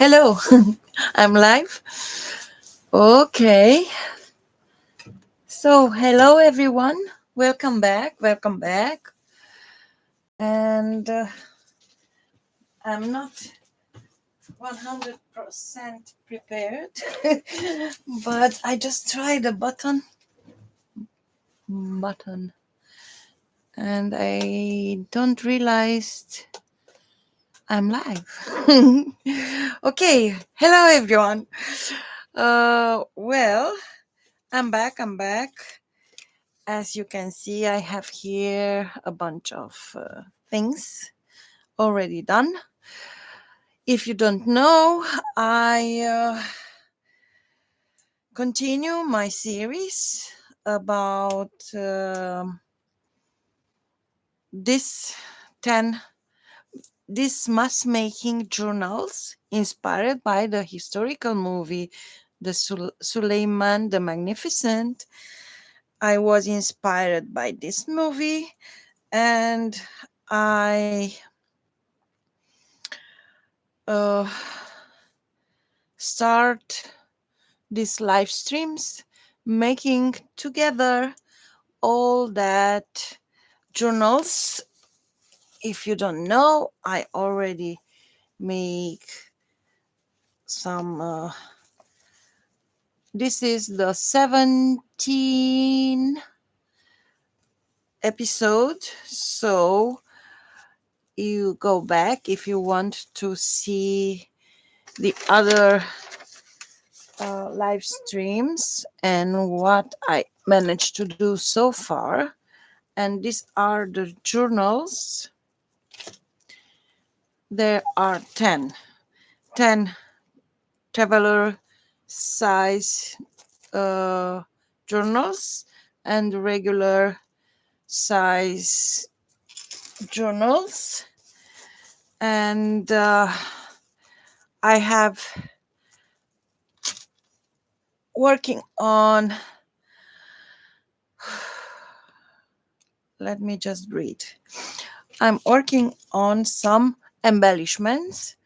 Hello, I'm live. Okay, so hello everyone. Welcome back. Welcome back. And I'm not 100% prepared, but I just tried the button, and I don't realize I'm live. Okay, hello everyone. Well, I'm back. I'm back. As you can see, I have here a bunch of things already done. If you don't know, I continue my series about this 10 these mass making journals inspired by the historical movie the Suleyman the Magnificent. I was inspired by this movie, and I uh, start these live streams making together all that journals. If you don't know, I already make some this is the 17 episode, so you go back if you want to see the other live streams and what I managed to do so far. And these are the journals. There are 10 traveler size journals and regular size journals. And I have working on, let me just breathe. I'm working on some embellishments.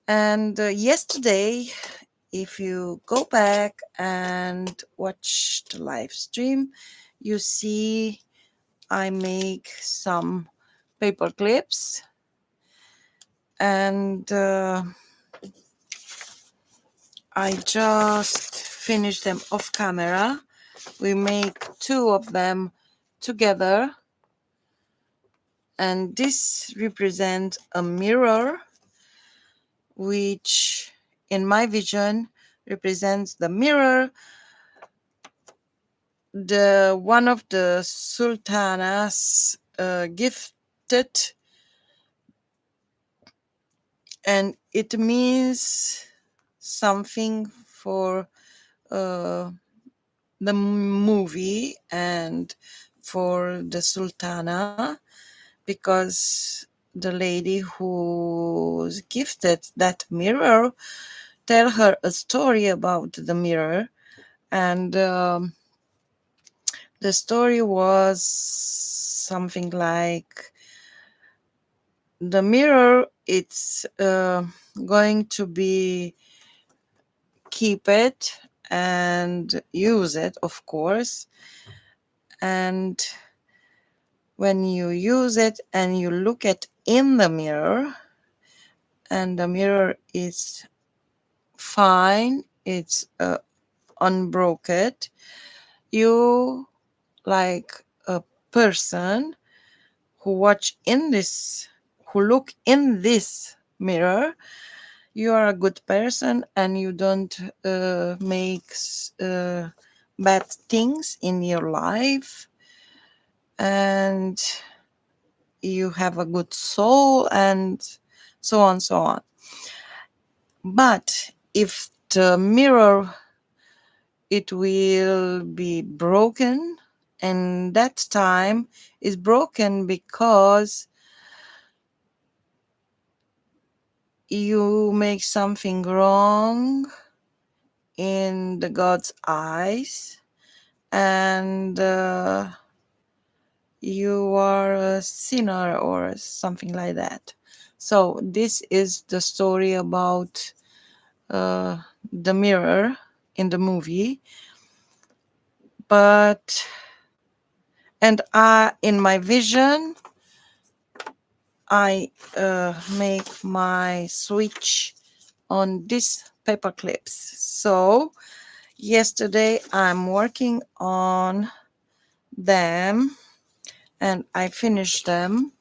And yesterday, if you go back and watch the live stream, you see I make some paper clips, and I just finished them off camera. We make two of them together, and this represents a mirror, which in my vision represents the mirror the one of the sultanas gifted, and it means something for uh, the movie and for the sultana, because the lady who's gifted that mirror tell her a story about the mirror. And the story was something like the mirror, it's going to be keep it and use it, of course. And when you use it and you look at in the mirror, and the mirror is fine, it's unbroken, you, like a person who watch in this, who look in this mirror, you are a good person and you don't make bad things in your life, and you have a good soul, and so on, so on. But if the mirror, it will be broken, and that time is broken because you make something wrong in the God's eyes, and you are a sinner or something like that. So this is the story about uh, the mirror in the movie. But and in my vision, I make my switch on these paper clips. So yesterday I'm working on them and I finished them.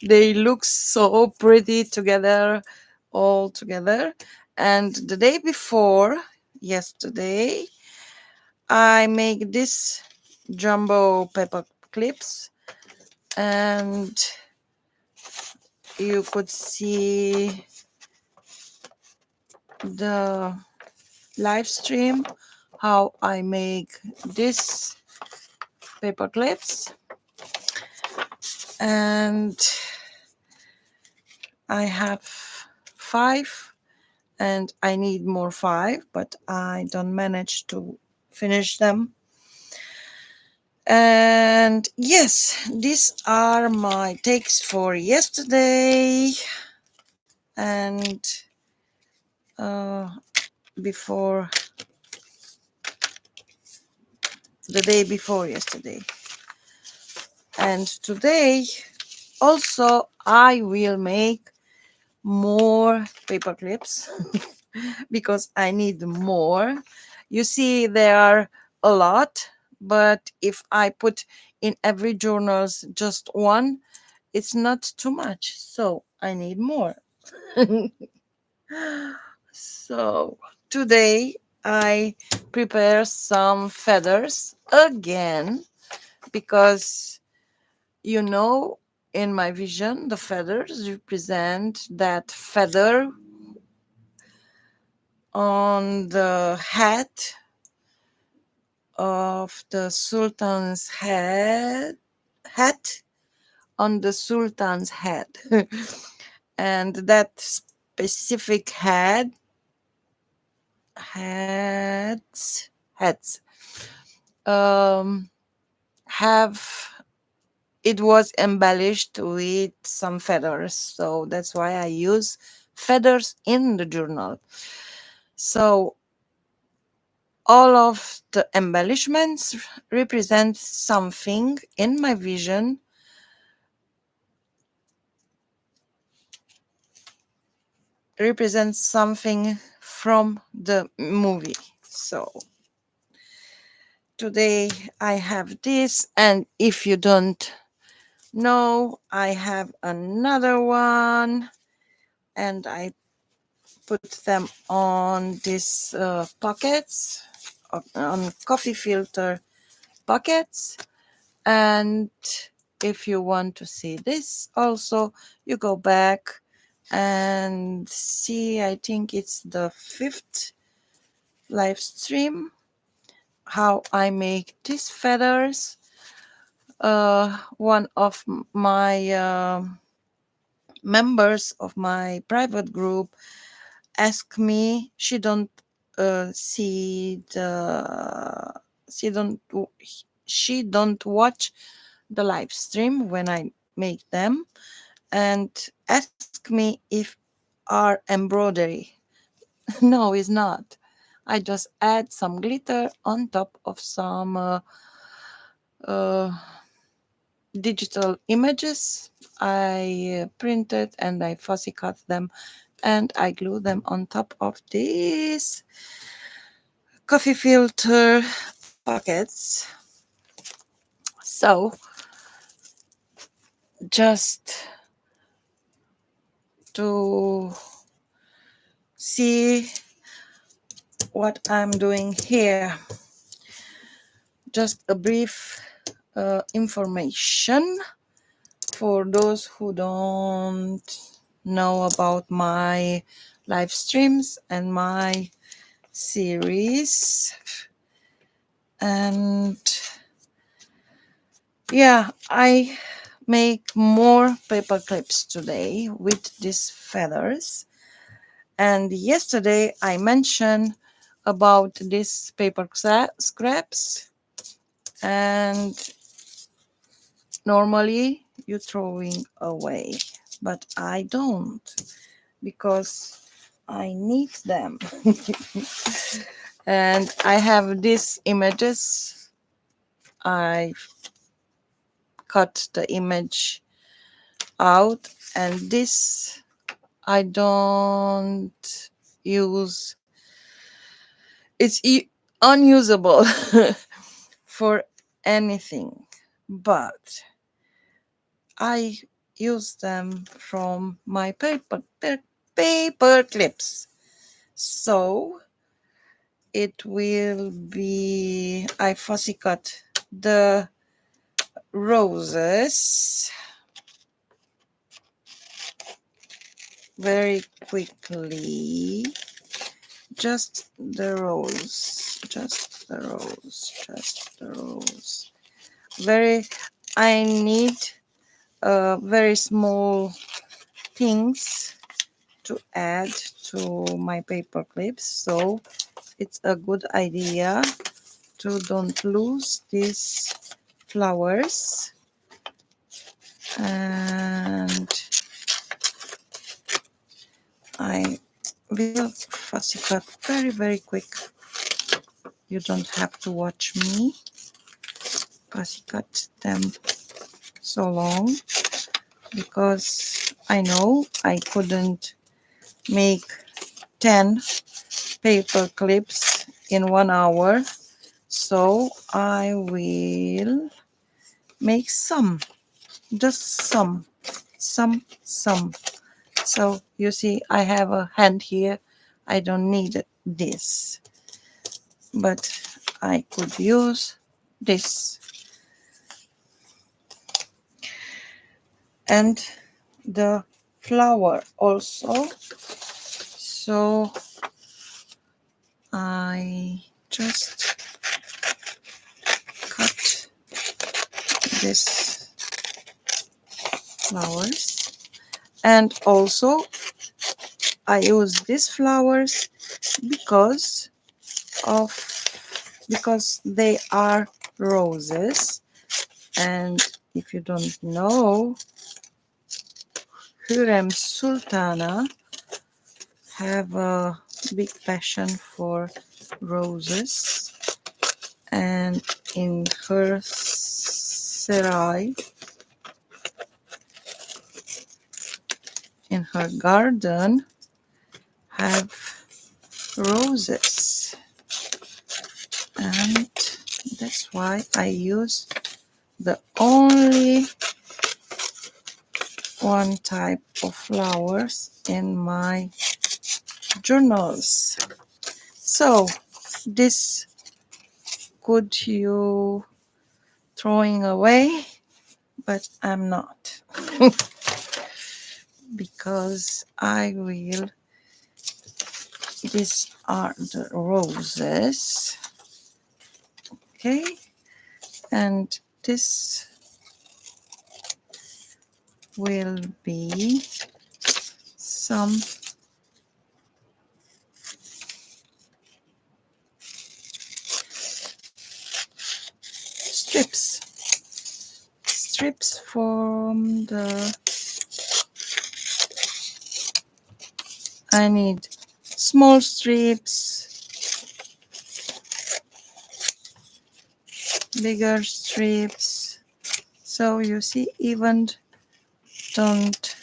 They look so pretty together, all together. And the day before, yesterday, I make this jumbo paper clips, and you could see the live stream how I make this paper clips. And I have 5 and I need more 5, but I don't manage to finish them. And yes, these are my takes for yesterday and uh, before the day before yesterday. And today also I will make more paper clips because I need more. You see, there are a lot, but if I put in every journals just one, it's not too much. So I need more. So today I prepare some feathers again because in my vision the feathers represent that feather on the hat of the sultan's hat on the sultan's head. And that specific heads um have it was embellished with some feathers, so that's why I use feathers in the journal. So all of the embellishments represent something in my vision, represents something from the movie. So today I have this, and if you don't know, I have another one, and I put them on these pockets, on coffee filter pockets. And if you want to see this also, you go back and see, I think it's the 5th live stream, how I make these feathers. One of my members of my private group asked me, she don't she don't watch the live stream when I make them, and ask me if are embroidery. No, it's not. I just add some glitter on top of some uh, digital images. I printed and I fussy cut them and I glue them on top of these coffee filter pockets. So just to see what I'm doing here, just a brief information for those who don't know about my live streams and my series. And yeah, I make more paper clips today with these feathers. And yesterday I mentioned about these paper scraps, and normally you throwing away, but I don't, because I need them. And I have these images. I cut the image out, and this I don't use. It's unusable for anything, but I use them from my paper clips. So it will be, I fussy cut the roses very quickly. Just the rose, just the rose, just the rose. I need very small things to add to my paper clips, so it's a good idea to don't lose these flowers. And I will fussy cut very quick. You don't have to watch me fussy cut them so long, because I know I couldn't make 10 paper clips in 1 hour, so I will make some, just some. So you see I have a hand here. I don't need this, but I could use this. And the flower also. So I just cut this flowers, and also I use these flowers because of because they are roses. And if you don't know, Hürrem Sultana have a big passion for roses, and in her sarai, in her garden, have roses, and that's why I use the only one type of flowers in my journals. So this could you throwing away, but I'm not, because I will. These are the roses, okay, and this will be some strips from the. I need small strips, bigger strips. So you see, even don't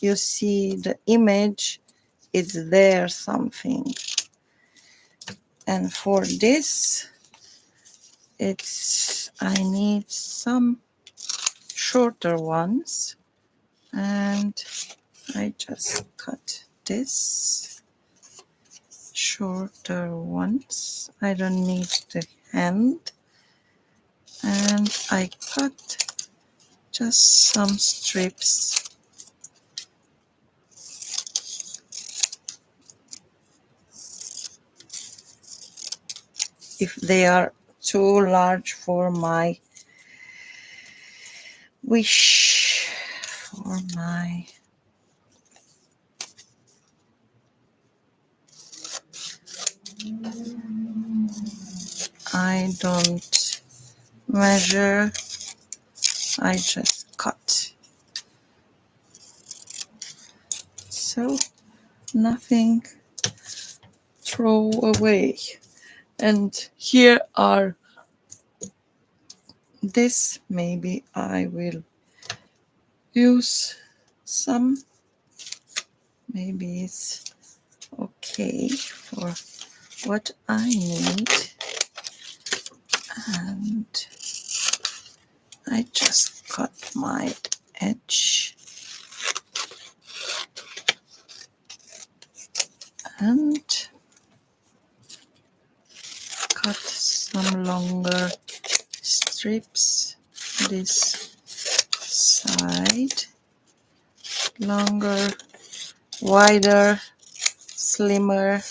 you see the image, it's there something. And for this, I need some shorter ones, and I just cut this shorter ones. I don't need the hand, and I cut just some strips. If they are too large for my wish, for my I don't measure, I just cut. so nothing throw away. And here are this. Maybe I will use some. Maybe it's okay for what I need. And I just cut my edge and cut some longer strips this side, longer, wider, slimmer,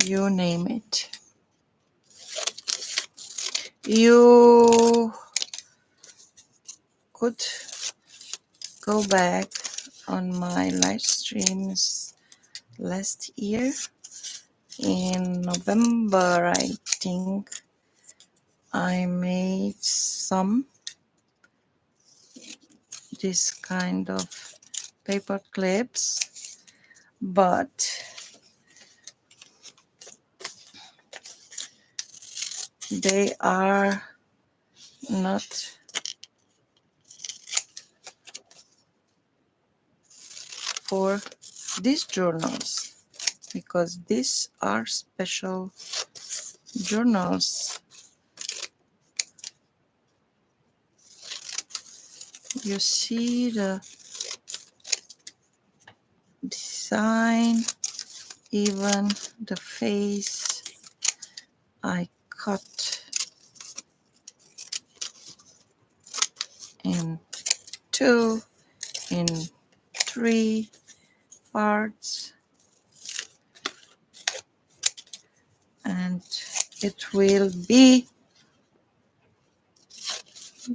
you name it. You could go back on my live streams last year in November. I think I made some this kind of paper clips, but they are not for these journals, because these are special journals. You see the design, even the face I cut in 2, in 3 parts, and it will be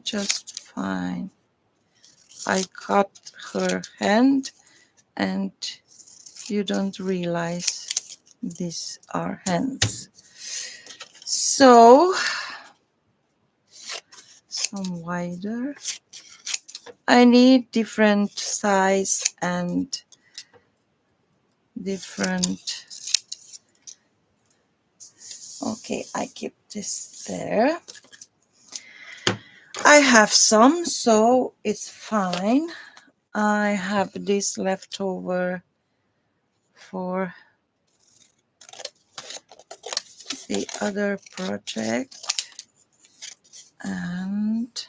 just fine. I cut her hand and you don't realize these are hands. So some wider. I need different size and different. Okay, I keep this there. I have some, so it's fine. I have this leftover for the other project, and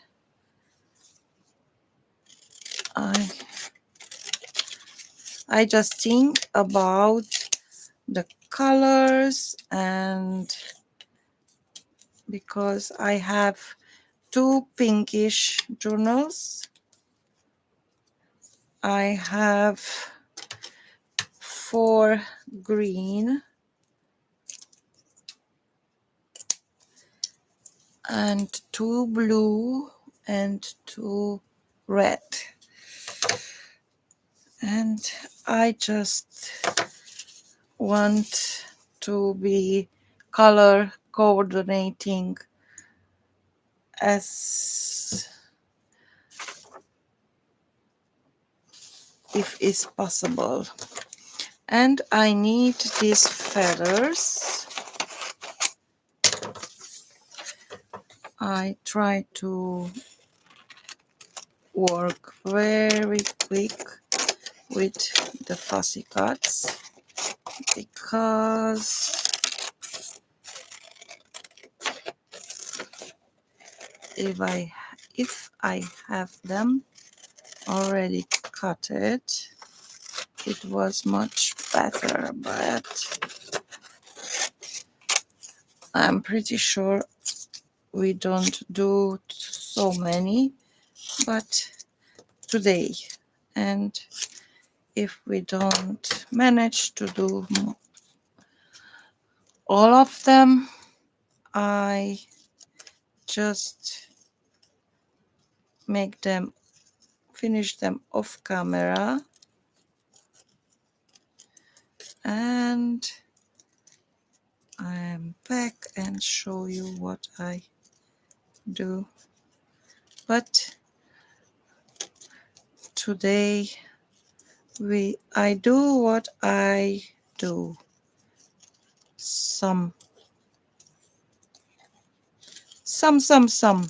I just think about the colors, and because I have 2 pinkish journals, I have 4 green and 2 blue and 2 red, and I just want to be color coordinating as if it's possible. And I need these feathers. I try to work very quick with the fussy cuts, because if I have them already cut it was much better, but I'm pretty sure we don't do so many but today, and if we don't manage to do all of them, I just finish them off camera, and I'm back and show you what I do. But today I do what I do. Some, some.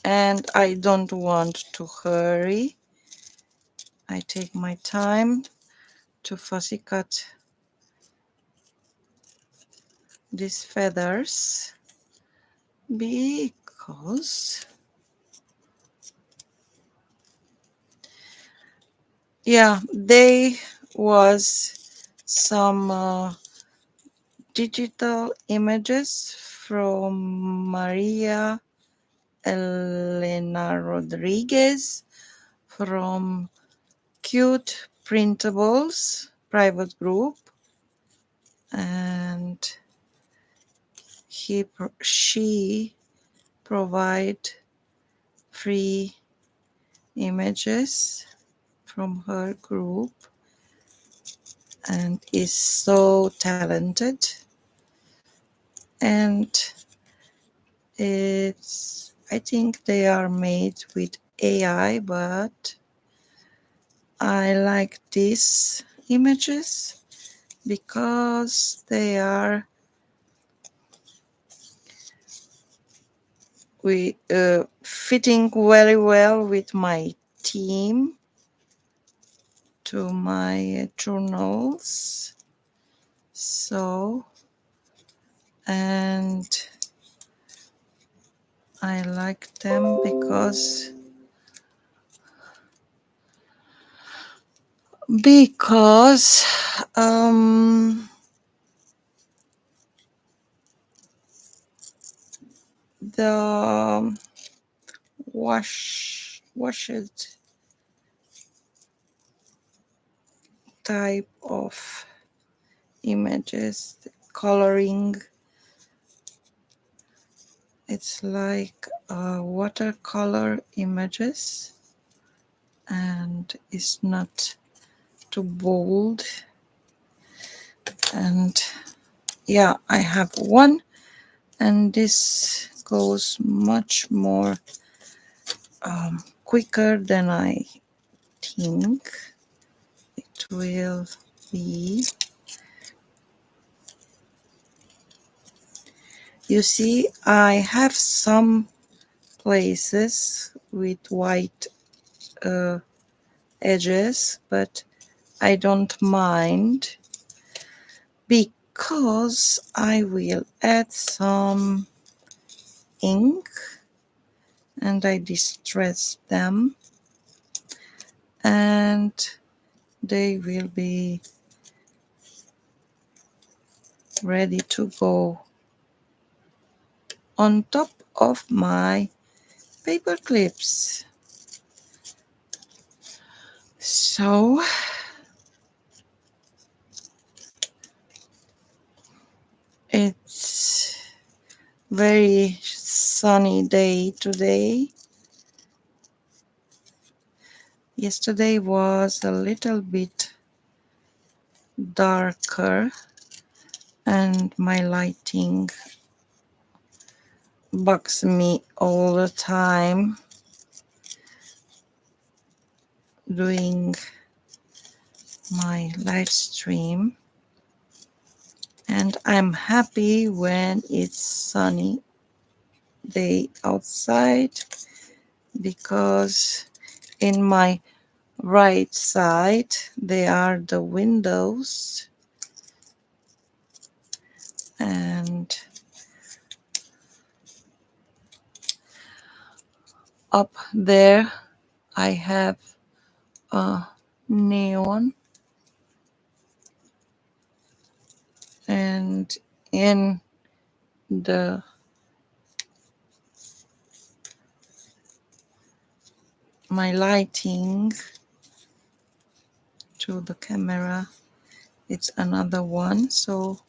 And I don't want to hurry. I take my time to fussy cut these feathers because, yeah, they was some digital images from Maria Elena Rodriguez from Cute Printables private group, and she provide free images from her group and is so talented. And I think they are made with AI, but I like these images because they are fitting very well with my theme to my journals. So, and I like them because the washed type of images, the coloring, it's like watercolor images and it's not too bold. And yeah, I have one, and this goes much more quicker than I think it will be. You see, I have some places with white edges, but I don't mind because I will add some ink and I distress them, and they will be ready to go on top of my paper clips. So it's very sunny day today. Yesterday was a little bit darker and my lighting bugs me all the time doing my live stream, and I'm happy when it's sunny day outside because in my right side there are the windows, and up there I have a neon, and in the my lighting to the camera it's another one, so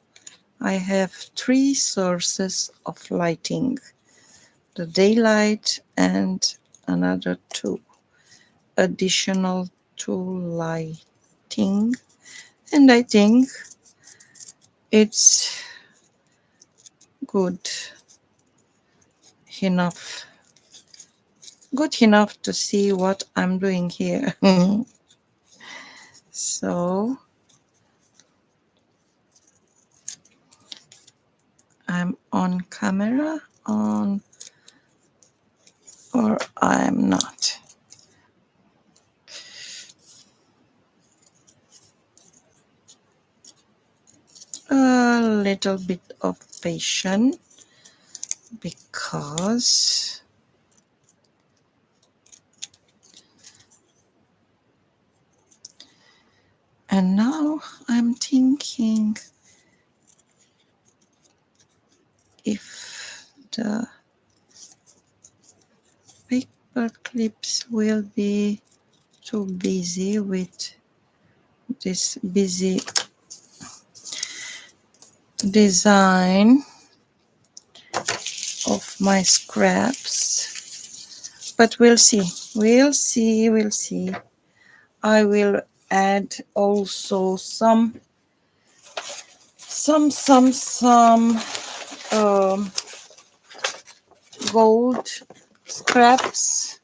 I have three sources of lighting: the daylight and another two additional two lighting, And I think it's good enough. Good enough to see what I'm doing here. So I'm on camera on or I'm not. A little bit of patience because and now I'm thinking if the paper clips will be too busy with this busy design of my scraps, but we'll see. We'll see. I will add also some um, gold scraps.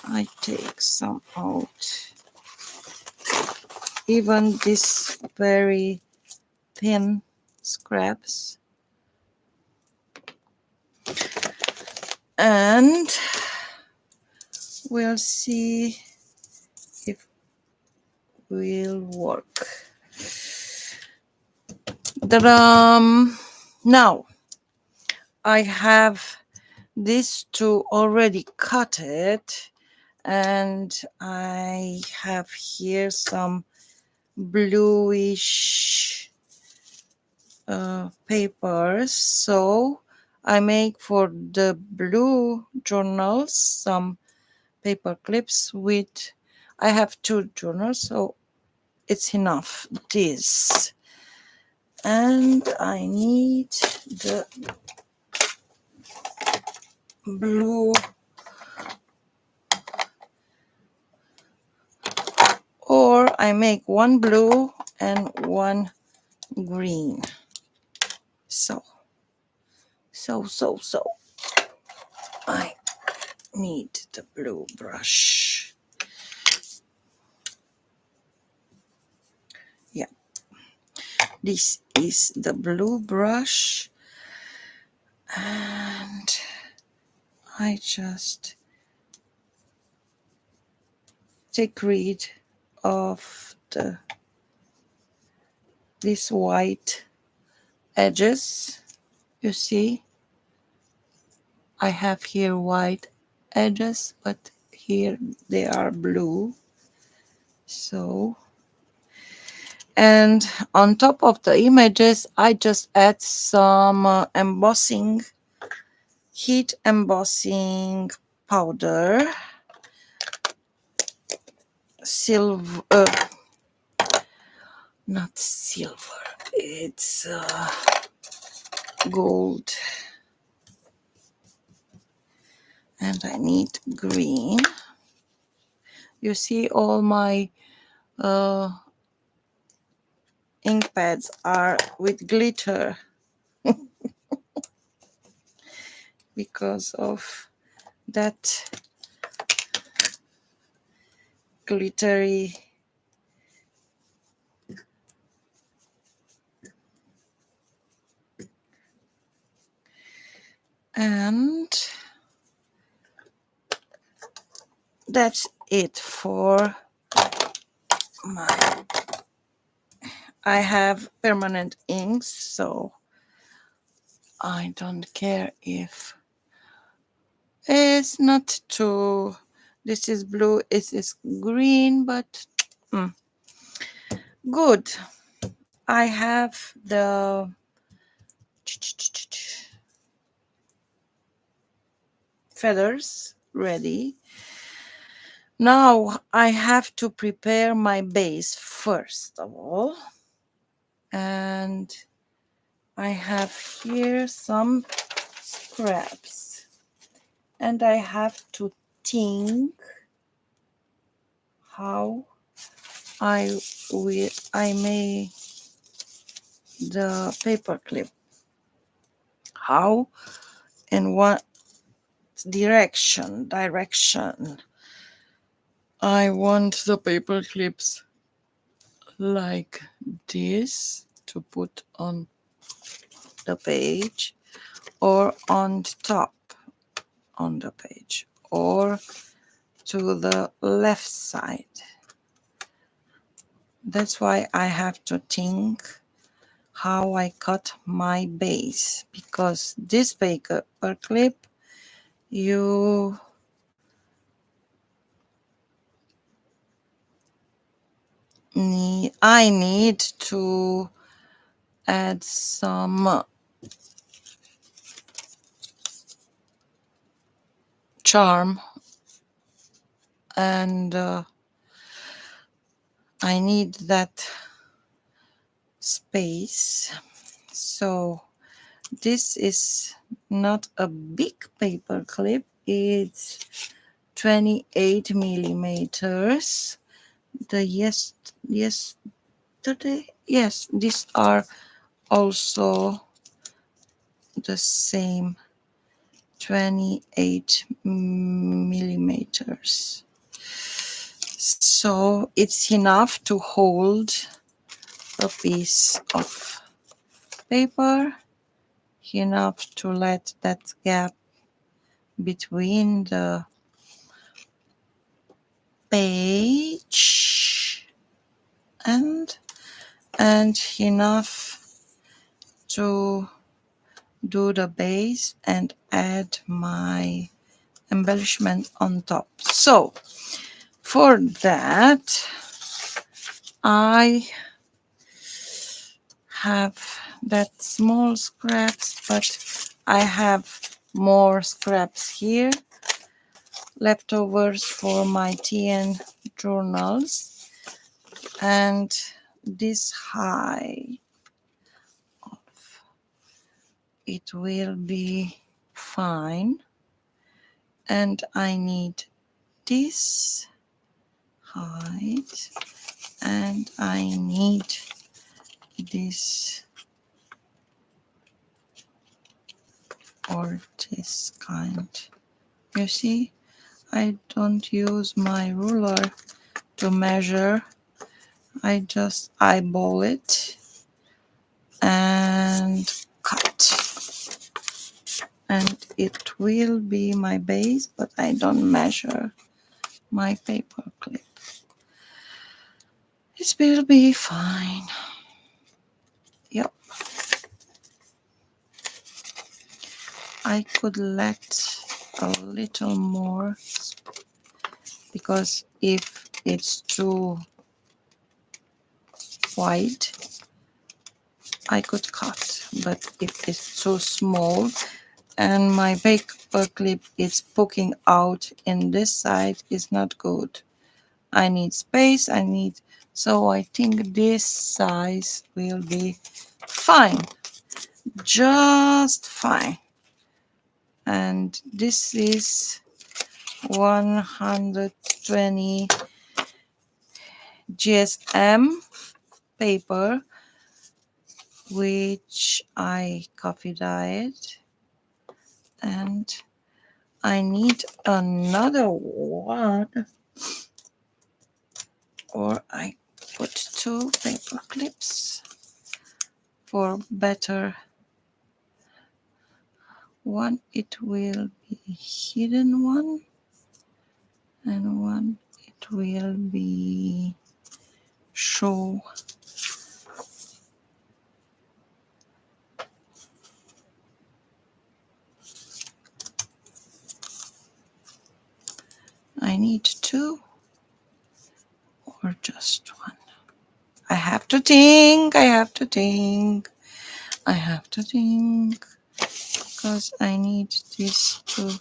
I take some out. Even this very thin scraps. And we'll see if will work. Now I have these two already cut it, and I have here some bluish papers. So I make for the blue journals some paper clips with. I have two journals, so it's enough. This. And I need the blue, or I make one blue and one green. So I need the blue brush. Yeah, this is the blue brush, and I just take rid of these white edges. You see, I have here white edges, but here they are blue. So, and on top of the images I just add some embossing, heat embossing powder, silver, not silver, it's gold, and I need green. You see, all my ink pads are with glitter because of that glittery and that's it for my. I have permanent inks, so I don't care if it's not too. This is blue, it is green, but good. I have the feathers ready. Now I have to prepare my base first of all, and I have here some scraps, and I have to think how I made the paper clip. How and what direction I want the paper clips like this to put on the page, or on top on the page, or to the left side. That's why I have to think how I cut my base, because this paper clip you I need to add some charm, and I need that space. So this is not a big paper clip, it's 28 millimeters. Yesterday, yes, these are also the same 28 millimeters. So it's enough to hold a piece of paper, enough to let that gap between the page and enough to do the base and add my embellishment on top. So for that I have that small scraps, but I have more scraps here, leftovers for my TN journals, and this high, it will be fine. And I need this height, and I need this or this kind. You see, I don't use my ruler to measure. I just eyeball it and cut. And it will be my base, but I don't measure my paper clip. It will be fine. Yep. I could let a little more, because if it's too wide I could cut, but if it's too small and my paper clip is poking out in this side, is not good. I need space, so I think this size will be fine, just fine. And this is 120 GSM paper, which I coffee dyed, and I need another one, or I put two paper clips for better. One it will be hidden one, and one it will be show. I need two or just one. I have to think, because I need this to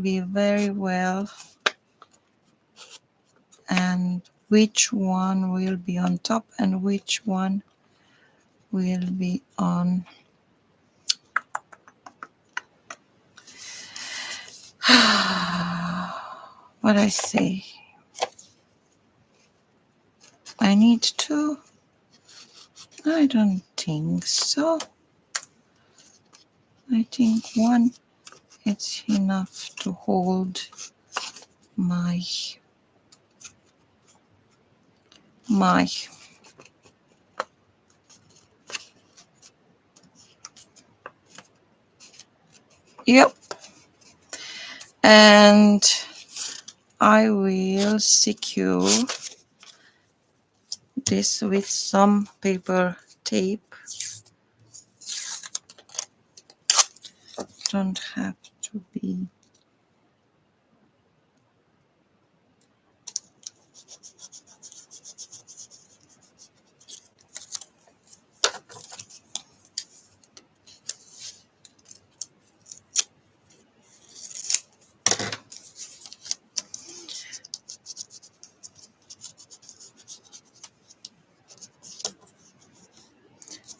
be very well, and which one will be on top and which one will be on what I say. I need two. I don't think so. I think one it's enough to hold my yep. And I will secure this with some paper tape. Don't have to be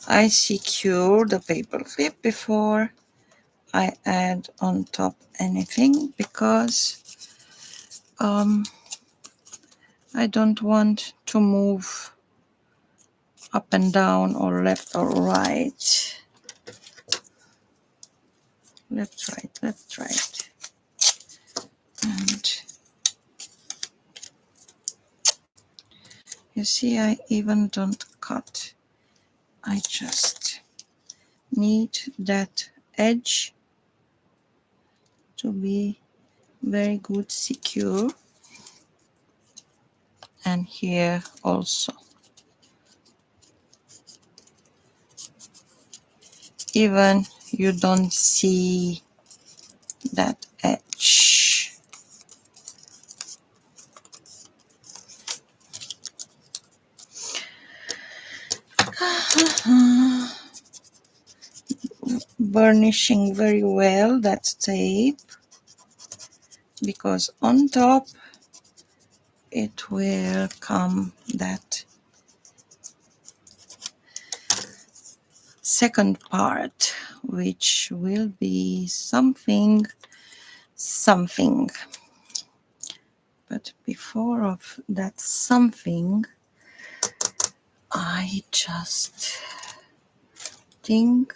I secure the paper clip before I add on top anything because I don't want to move up and down or left or right. Left, right. And you see, I even don't cut. I just need that edge to be very good secure. And here also. Even you don't see that edge. Burnishing very well that tape because on top it will come that second part, which will be something. But before of that something, I just think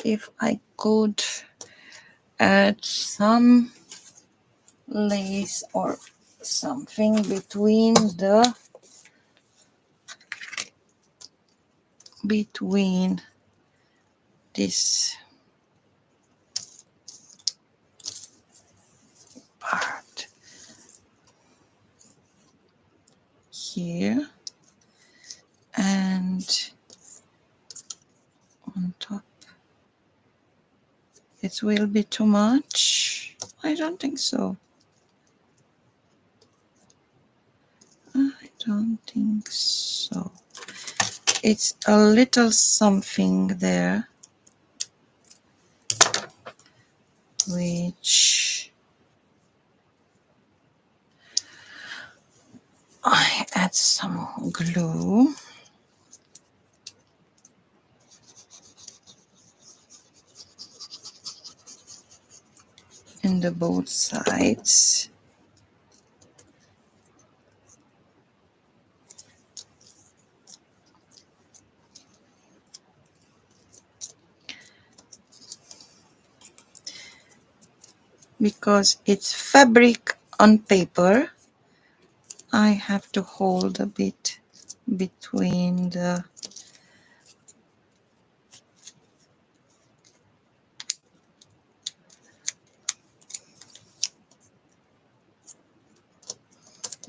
if I could add some lace or something between this part here and on top. It will be too much? I don't think so. I don't think so. It's a little something there which I add some glue. In the both sides. Because it's fabric on paper, I have to hold a bit between the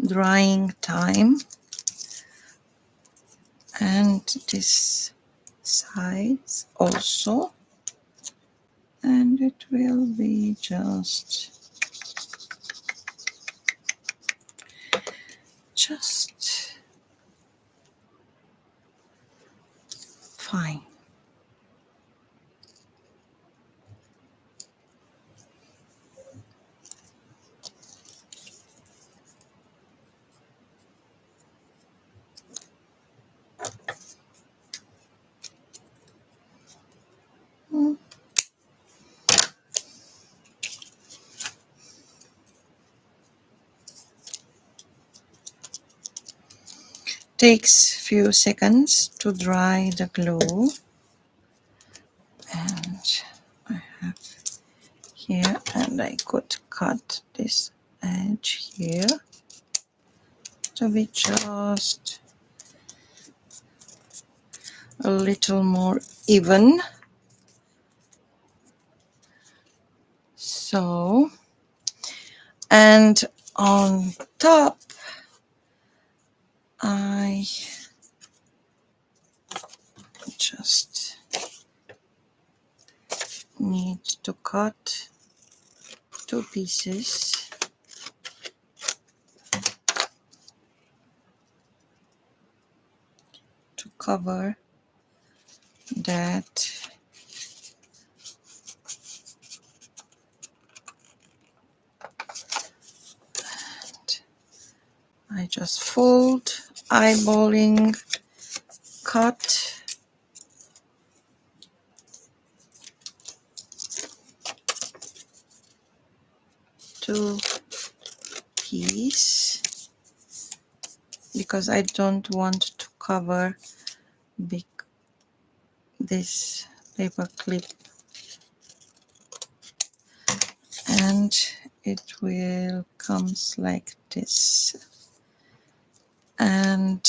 drying time and this sides also, and it will be just fine. takes few seconds to dry the glue, and I have here, and I could cut this edge here to be just a little more even. So, and on top I just need to cut 2 pieces to cover that. I just fold, eyeballing, cut, two pieces because I don't want to cover big this paper clip, and it will comes like this. And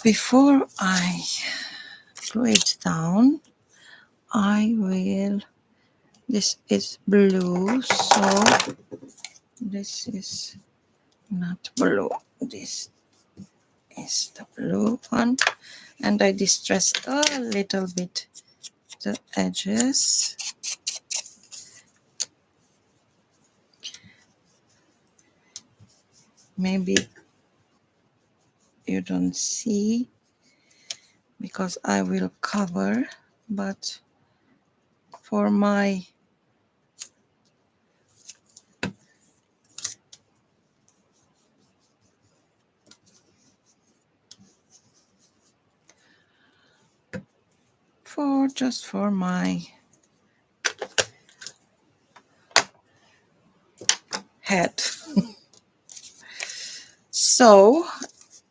before I glue it down, I will, this is blue, so this is not blue, this is the blue one, and I distressed a little bit the edges. Maybe you don't see because I will cover, but for my just for my head. So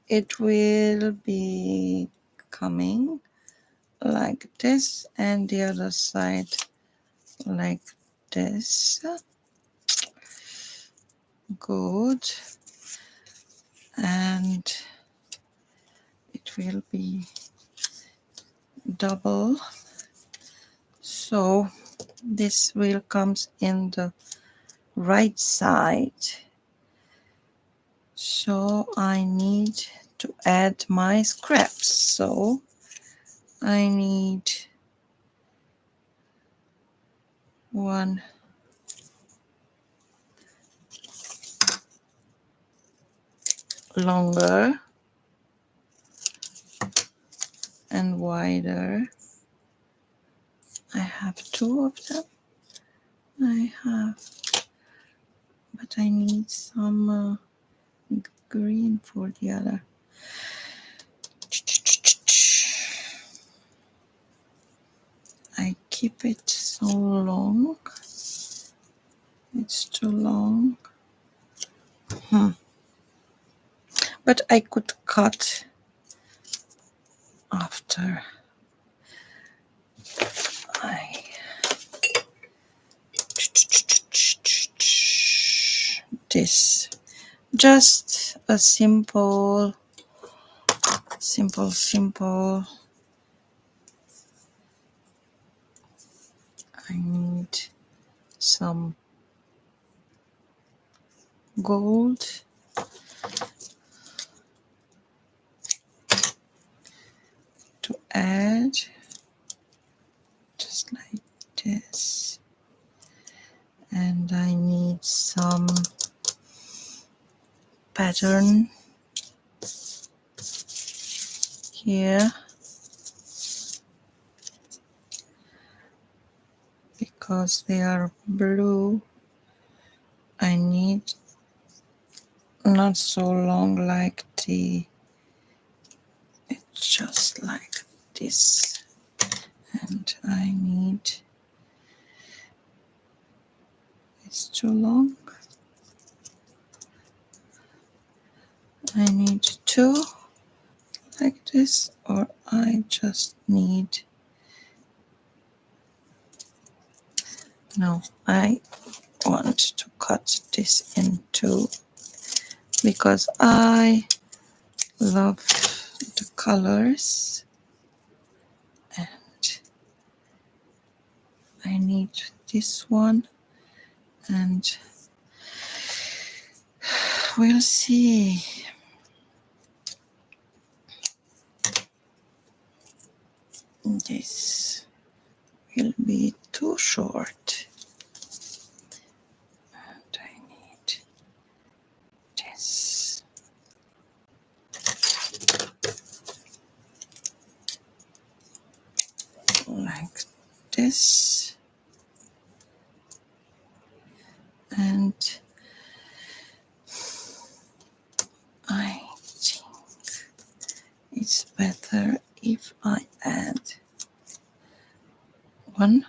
it will be coming like this, and the other side like this. Good. And it will be double, so this will comes in the right side. So I need to add my scraps, so I need one longer and wider. I have 2 of them. But I need some green for the other. I keep it so long. It's too long. But I could cut after I this. Just a simple. I need some gold. To add, just like this. And I need some pattern here because they are blue. I need not so long like the, it's just like this, and I need, it's too long. I need two like this, or I just need, no, I want to cut this in two because I love the colors, and I need this one, and we'll see. This will be too short, and I need this. Like this, and I think it's better if I add one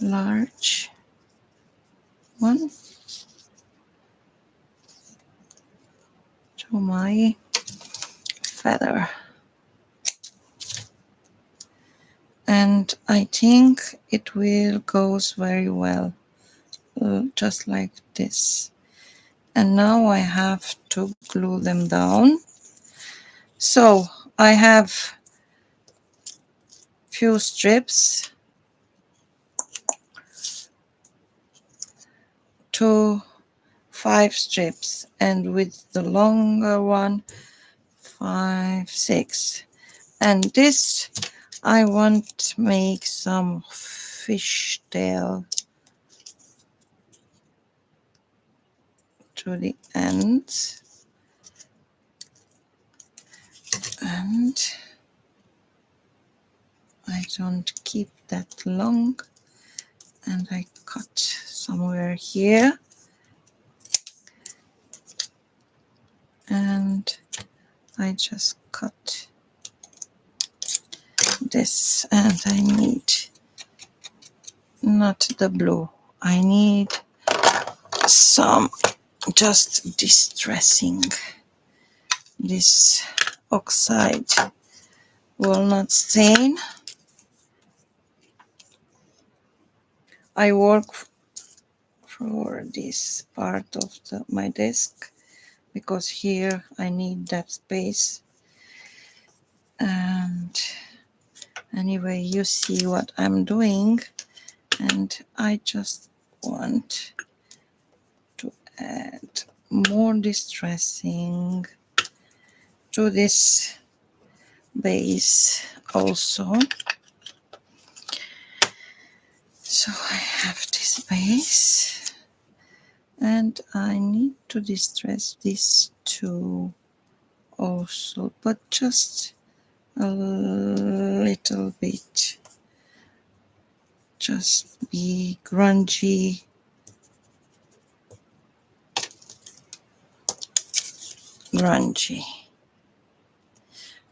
large one to my feather, and I think it will goes very well, just like this. And now I have to glue them down. So I have few strips to 5 strips, and with the longer one 5, 6. And this I want to make some fishtail to the end, and I don't keep that long, and I cut somewhere here, and I just cut this, and I need not the blue, I need some just distressing, this oxide walnut stain. I work for this part of my desk because here I need that space. And anyway, you see what I'm doing, and I just want to add more distressing to this base also. So I have this base, and I need to distress this too also, but just a little bit. Just be grungy. Grungy.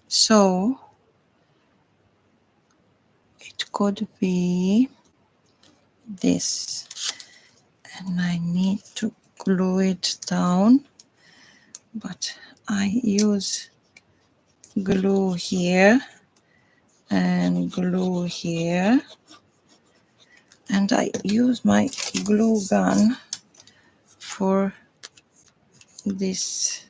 So it could be this, and I need to glue it down, but I use glue here and glue here, and I use my glue gun for this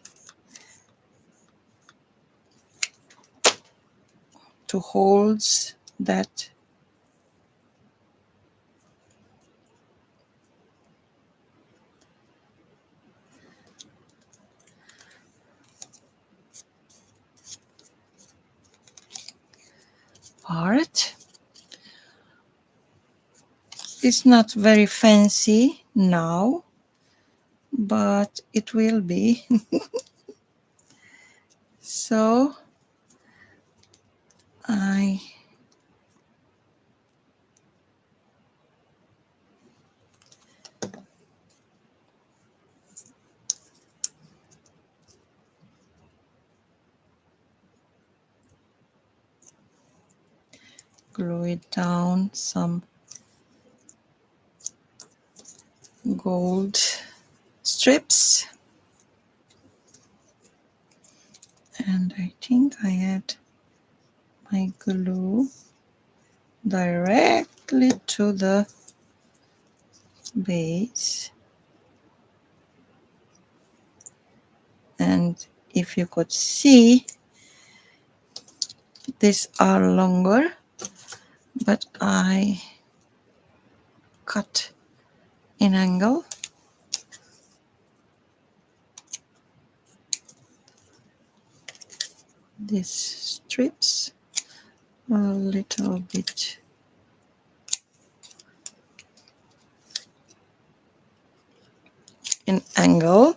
to hold that part. It's not very fancy now, but it will be. So I glue it down, some gold strips, and I think I add my glue directly to the base. And if you could see, these are longer, but I cut in angle. These strips a little bit in angle,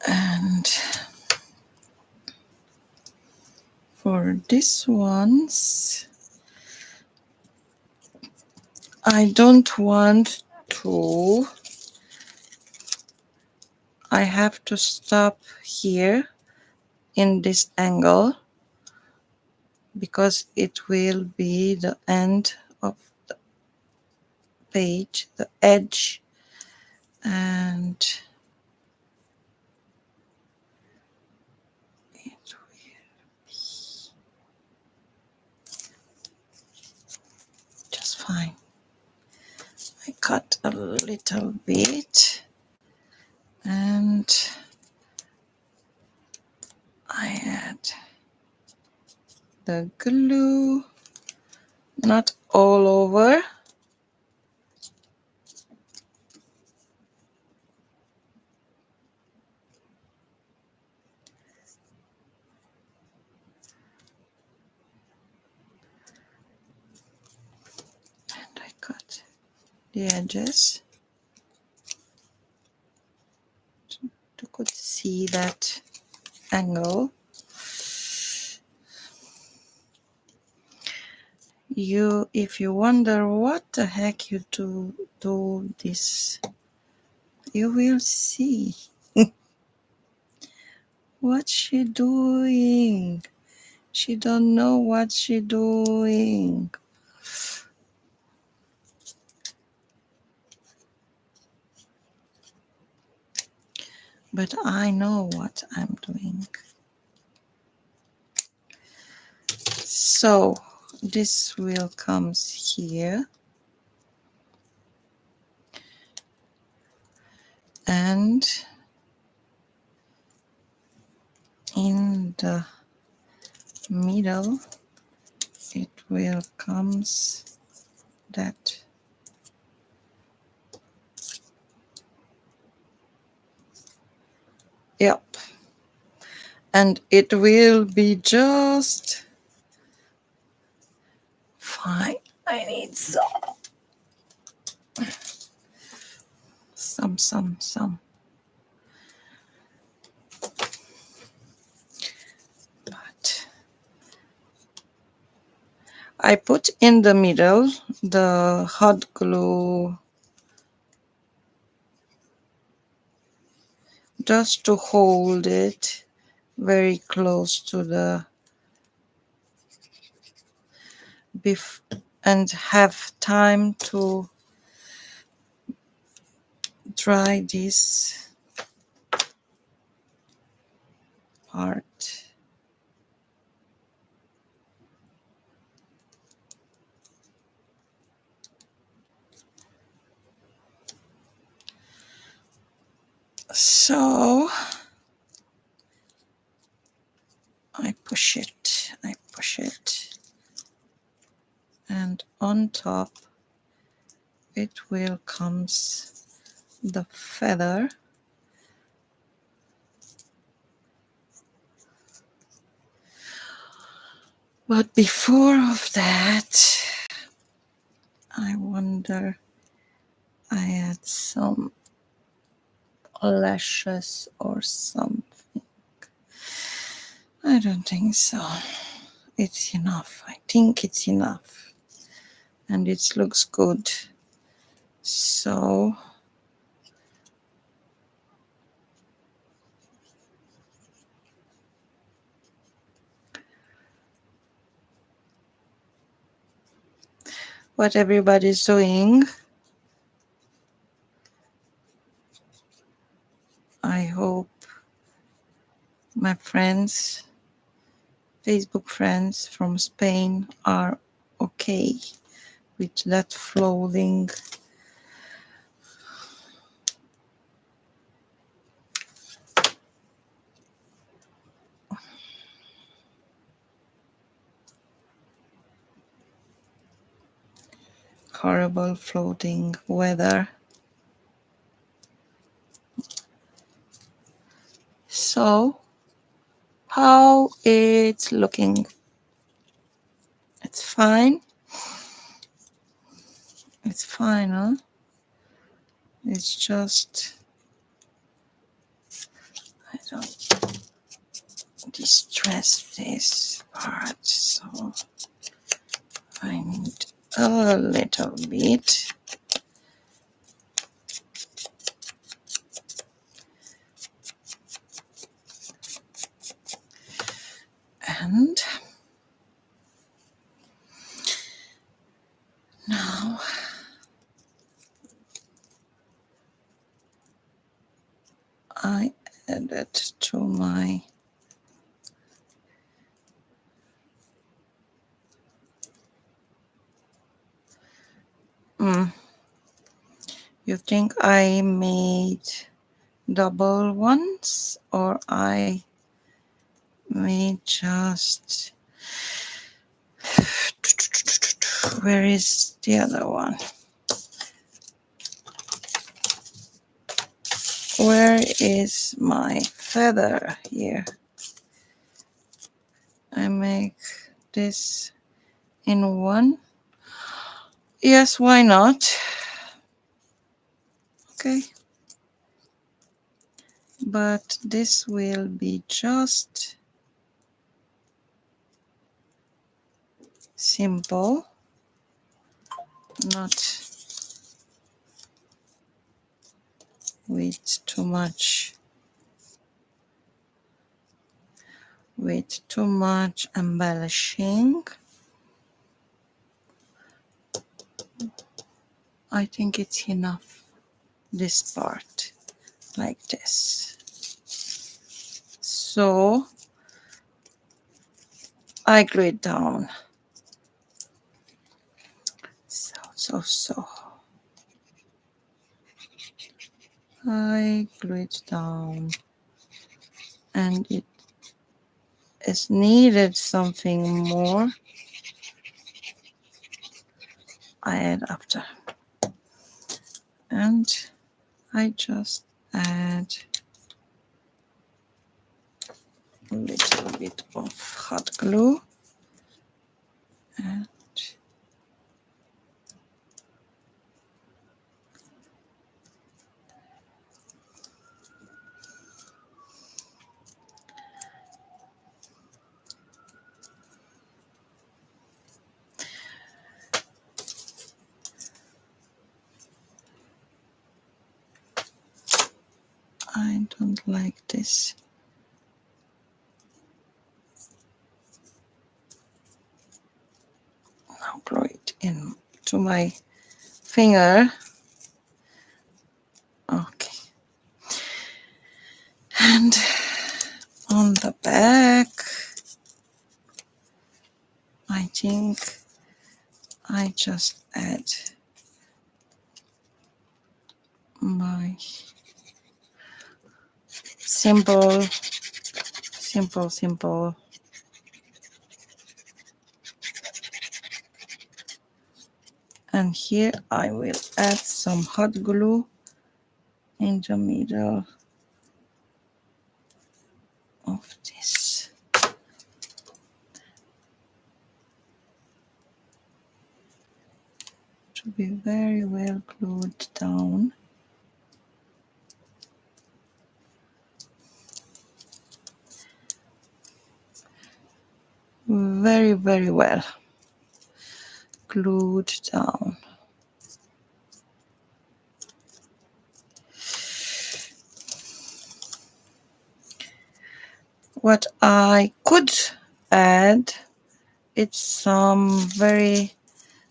and for these ones I don't want to, I have to stop here in this angle because it will be the end of the page, the edge, and it will be just fine. I cut a little bit and I add the glue, not all over. And I cut the edges to could see that angle. If you wonder what the heck you do this, you will see what she doing. She don't know what she doing. But I know what I'm doing. So this will comes here, and in the middle it will comes that. Yep. And it will be just fine. I need some. But I put in the middle the hot glue just to hold it very close to the beef and have time to dry this part. So I push it, and on top it will comes the feather. But before of that, I wonder, I add some lashes or something. I don't think so. It's enough. I think it's enough. And it looks good. So what everybody's doing, friends, Facebook friends from Spain are okay with that floating. Horrible floating weather. So, how it's looking? It's fine. It's fine, huh? It's just I don't distress this part, so I need a little bit. And now I add it to my You think I made double ones, or I made just where is the other one? Where is my feather here? I make this in one. Yes, why not? Okay. But this will be just simple, not with too much embellishing. I think it's enough, this part, like this. So I glue it down. So. I glue it down. And it is needed something more. I add after. And I just add a little bit of hot glue. And I don't like this. Now glue it into my finger. Okay. And on the back, I think I just add my simple. And here I will add some hot glue in the middle of this. To be very well glued down. Very, very well glued down. What I could add, it's some very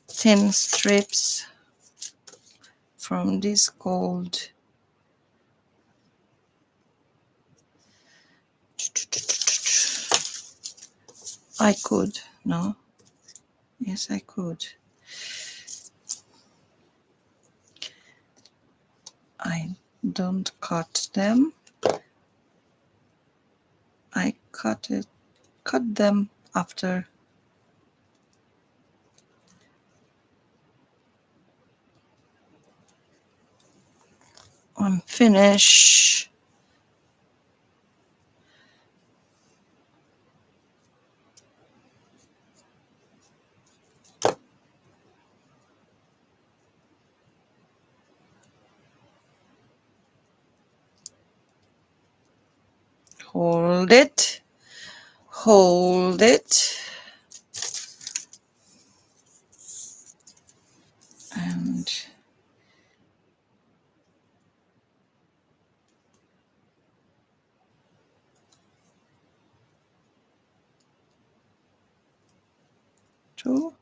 thin strips from this gold I could, no? Yes, I could. I don't cut them. I cut them after. I'm finished. Hold it. Hold it. And two.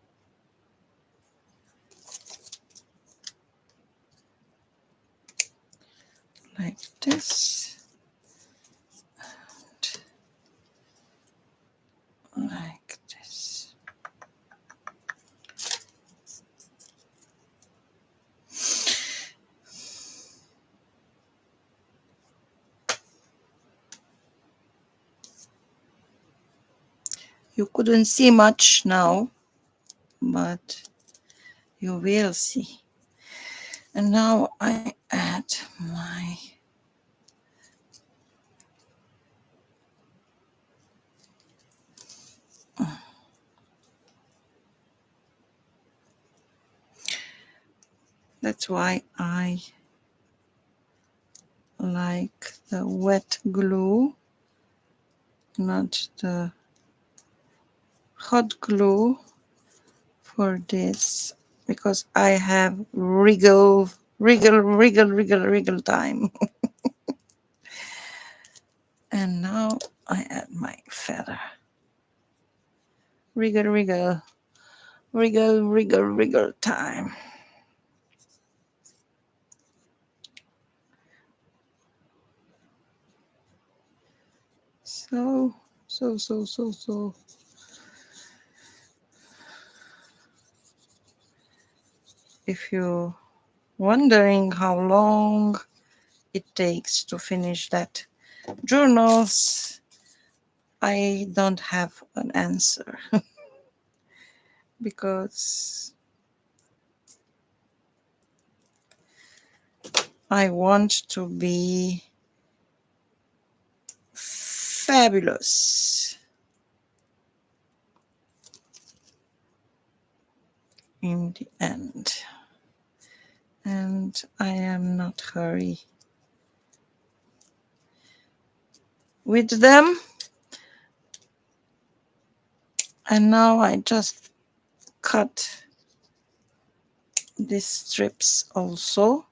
Like this. And like this. You couldn't see much now, but you will see. And now I add my that's why I like the wet glue, not the hot glue for this, because I have wriggle time. And now I add my feather. Wriggle time. So. If you're wondering how long it takes to finish that journals, I don't have an answer because I want to be fabulous in the end. And I am not hurry with them. And now I just cut these strips also.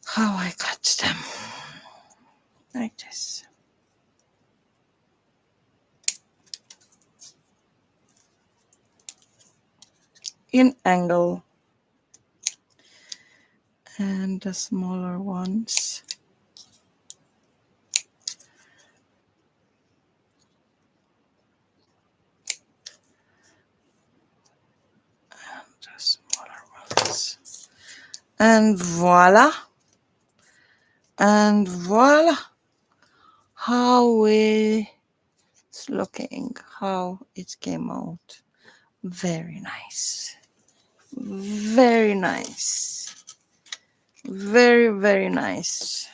How I cut them. Like this. In angle. And the smaller ones. And the smaller ones. And voila. And voila. How it's looking. How it came out. Very nice. Very nice. Very nice.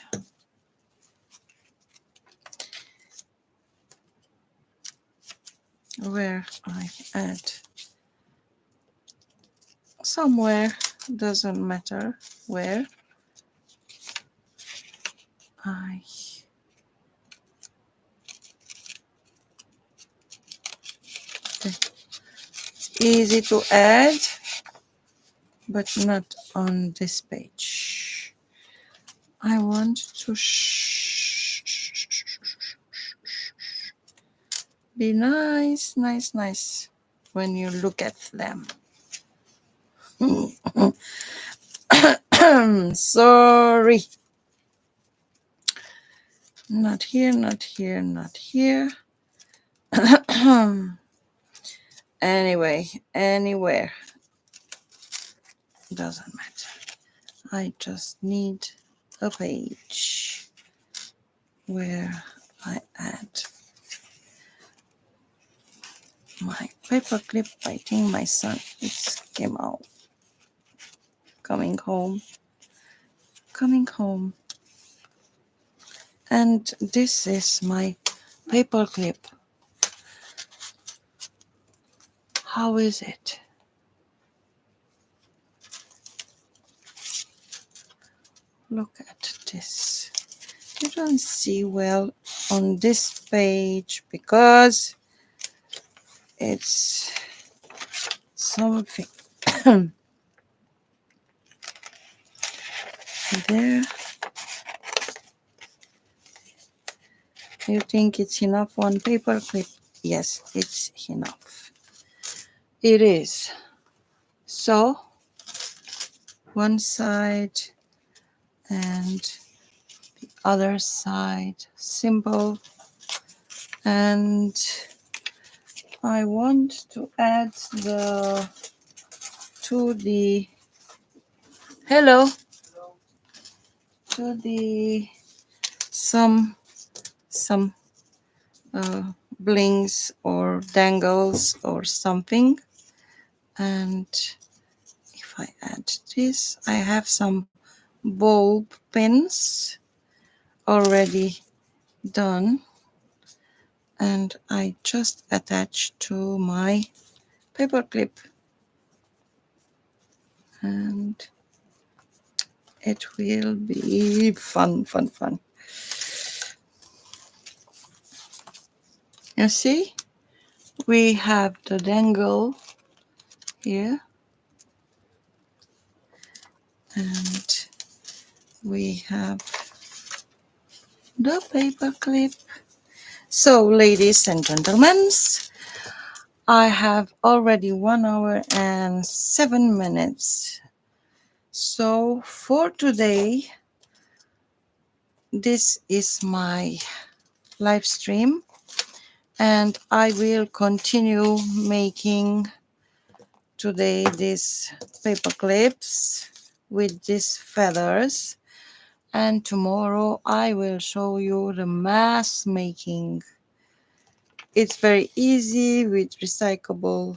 Where I add somewhere, doesn't matter where, it's easy to add, but not on this page. I want to be nice when you look at them. Sorry. Not here, not here, not here. Anyway, anywhere. Doesn't matter. I just need a page where I add my paperclip. I think my son is came out, coming home, coming home. And this is my paperclip. How is it? Look at this. You don't see well on this page because it's something there. You think it's enough one paper clip? Yes, it's enough. It is. So one side and the other side simple, and I want to add the to the hello to the some blings or dangles or something. And if I add this, I have some bulb pins already done, and I just attach to my paper clip, and it will be fun. You see, we have the dangle here, and we have the paper clip. So, ladies and gentlemen, I have already 1 hour and 7 minutes. So, for today, this is my live stream, and I will continue making today these paper clips with these feathers, and tomorrow I will show you the mass making. It's very easy with reusable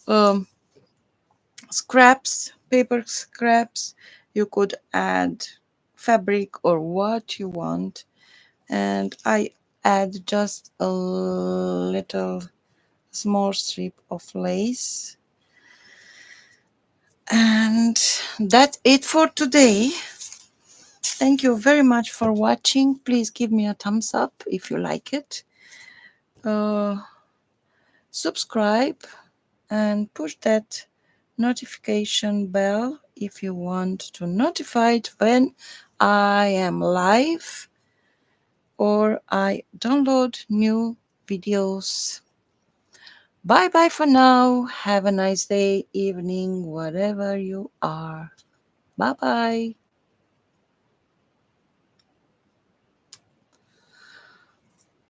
um, scraps, paper scraps. You could add fabric or what you want, and I add just a little small strip of lace. And that's it for today. Thank you very much for watching. Please give me a thumbs up if you like it. Subscribe and push that notification bell if you want to notified when I am live or I download new videos. Bye bye for now. Have a nice day, evening, whatever you are. Bye bye.